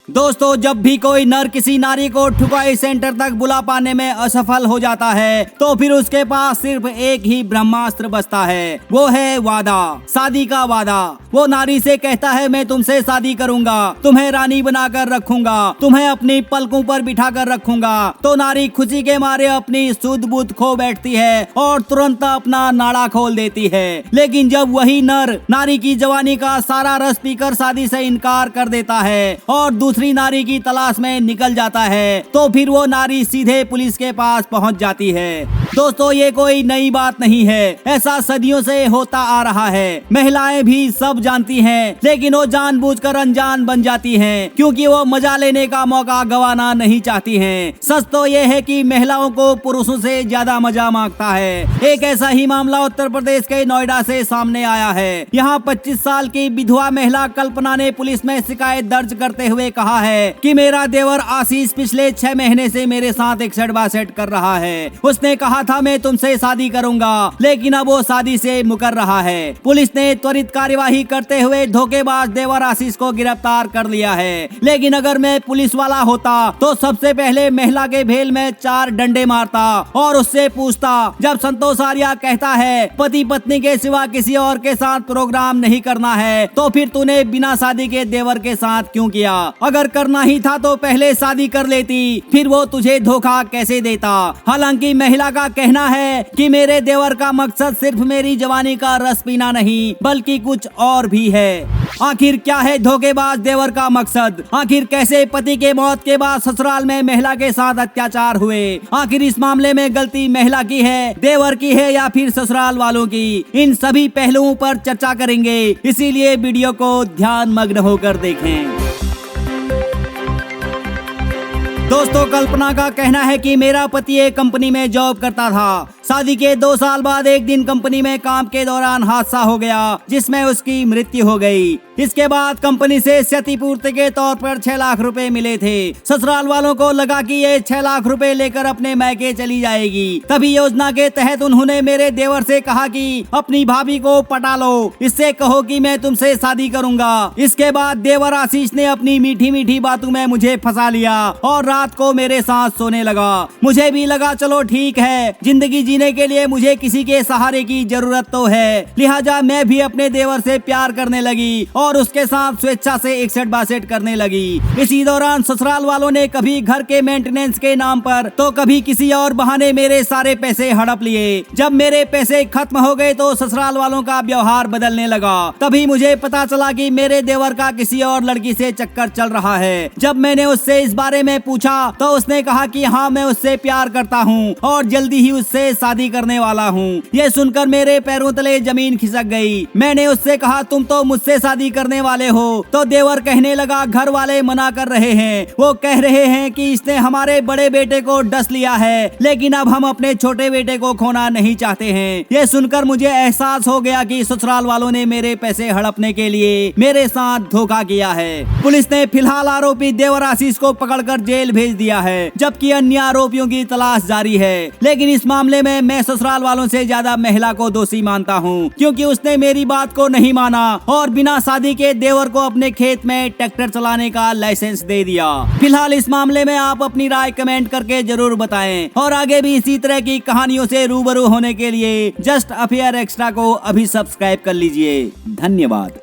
दोस्तों, जब भी कोई नर किसी नारी को ठुकाई सेंटर तक बुला पाने में असफल हो जाता है तो फिर उसके पास सिर्फ एक ही ब्रह्मास्त्र बचता है, वो है वादा, शादी का वादा। वो नारी से कहता है मैं तुमसे शादी करूंगा, तुम्हें रानी बनाकर रखूंगा, तुम्हें अपनी पलकों पर बिठा कर रखूंगा। तो नारी खुशी के मारे अपनी सुध बुध खो बैठती है और तुरंत अपना नाड़ा खोल देती है। लेकिन जब वही नर नारी की जवानी का सारा रस पीकर शादी से इनकार कर देता है और दूसरी नारी की तलाश में निकल जाता है तो फिर वो नारी सीधे पुलिस के पास पहुंच जाती है। दोस्तों, ये कोई नई बात नहीं है, ऐसा सदियों से होता आ रहा है। महिलाएं भी सब जानती हैं, लेकिन वो जानबूझकर अनजान बन जाती हैं क्योंकि वो मजा लेने का मौका गंवाना नहीं चाहती हैं। सच तो ये है कि महिलाओं को पुरुषों से ज्यादा मजा मांगता है। एक ऐसा ही मामला उत्तर प्रदेश के नोएडा से सामने आया है। यहाँ 25 साल की विधवा महिला कल्पना ने पुलिस में शिकायत दर्ज करते हुए कहा है कि मेरा देवर आशीष पिछले 6 महीने से मेरे साथ एक सेट कर रहा है। उसने कहा था मैं तुमसे शादी करूंगा, लेकिन अब वो शादी से मुकर रहा है। पुलिस ने त्वरित कार्यवाही करते हुए धोखेबाज देवर आशीष को गिरफ्तार कर लिया है। लेकिन अगर मैं पुलिस वाला होता तो सबसे पहले महिला के भेल में 4 डंडे मारता और उससे पूछता, जब संतोष आर्या कहता है पति पत्नी के सिवा किसी और के साथ प्रोग्राम नहीं करना है तो फिर तूने बिना शादी के देवर के साथ क्यों किया? अगर करना ही था तो पहले शादी कर लेती, फिर वो तुझे धोखा कैसे देता? हालांकि महिला का कहना है कि मेरे देवर का मकसद सिर्फ मेरी जवानी का रस पीना नहीं बल्कि कुछ और भी है। आखिर क्या है धोखेबाज देवर का मकसद? आखिर कैसे पति के मौत के बाद ससुराल में महिला के साथ अत्याचार हुए? आखिर इस मामले में गलती महिला की है, देवर की है या फिर ससुराल वालों की? इन सभी पहलुओं पर चर्चा करेंगे, इसीलिए वीडियो को ध्यान मग्न होकर देखें। दोस्तों, कल्पना का कहना है कि मेरा पति एक कंपनी में जॉब करता था। शादी के 2 साल बाद एक दिन कंपनी में काम के दौरान हादसा हो गया जिसमें उसकी मृत्यु हो गई। इसके बाद कंपनी से क्षतिपूर्ति के तौर पर 6 लाख रुपए मिले थे। ससुराल वालों को लगा कि ये 6 लाख रुपए लेकर अपने मैके चली जाएगी। तभी योजना के तहत उन्होंने मेरे देवर से कहा कि अपनी भाभी को पटा लो, इससे कहो कि मैं तुमसे शादी करूंगा। इसके बाद देवर आशीष ने अपनी मीठी मीठी बातों में मुझे फंसा लिया और रात को मेरे साथ सोने लगा। मुझे भी लगा चलो ठीक है, जिंदगी जीने के लिए मुझे किसी के सहारे की जरूरत तो है, लिहाजा मैं भी अपने देवर से प्यार करने लगी और उसके साथ स्वेच्छा से 61-62 करने लगी। इसी दौरान ससुराल वालों ने कभी घर के मेंटेनेंस के नाम पर तो कभी किसी और बहाने मेरे सारे पैसे हड़प लिए। जब मेरे पैसे खत्म हो गए तो ससुराल वालों का व्यवहार बदलने लगा। तभी मुझे पता चला कि मेरे देवर का किसी और लड़की से चक्कर चल रहा है। जब मैंने उससे इस बारे में पूछा तो उसने कहा कि हाँ, मैं उससे प्यार करता हूँ और जल्दी ही उससे शादी करने वाला हूँ। ये सुनकर मेरे पैरों तले जमीन खिसक गई। मैंने उससे कहा तुम तो मुझसे शादी करने वाले हो? तो देवर कहने लगा घर वाले मना कर रहे हैं, वो कह रहे हैं कि इसने हमारे बड़े बेटे को डस लिया है, लेकिन अब हम अपने छोटे बेटे को खोना नहीं चाहते हैं। ये सुनकर मुझे एहसास हो गया कि ससुराल वालों ने मेरे पैसे हड़पने के लिए मेरे साथ धोखा किया है। पुलिस ने फिलहाल आरोपी देवर आशीष को पकड़कर जेल भेज दिया है, जबकि अन्य आरोपियों की तलाश जारी है। लेकिन इस मामले में मैं ससुराल वालों से ज्यादा महिला को दोषी मानता हूँ, क्योंकि उसने मेरी बात को नहीं माना और बिना शादी के देवर को अपने खेत में ट्रैक्टर चलाने का लाइसेंस दे दिया। फिलहाल इस मामले में आप अपनी राय कमेंट करके जरूर बताएं और आगे भी इसी तरह की कहानियों से रूबरू होने के लिए जस्ट अफेयर एक्स्ट्रा को अभी सब्सक्राइब कर लीजिए। धन्यवाद।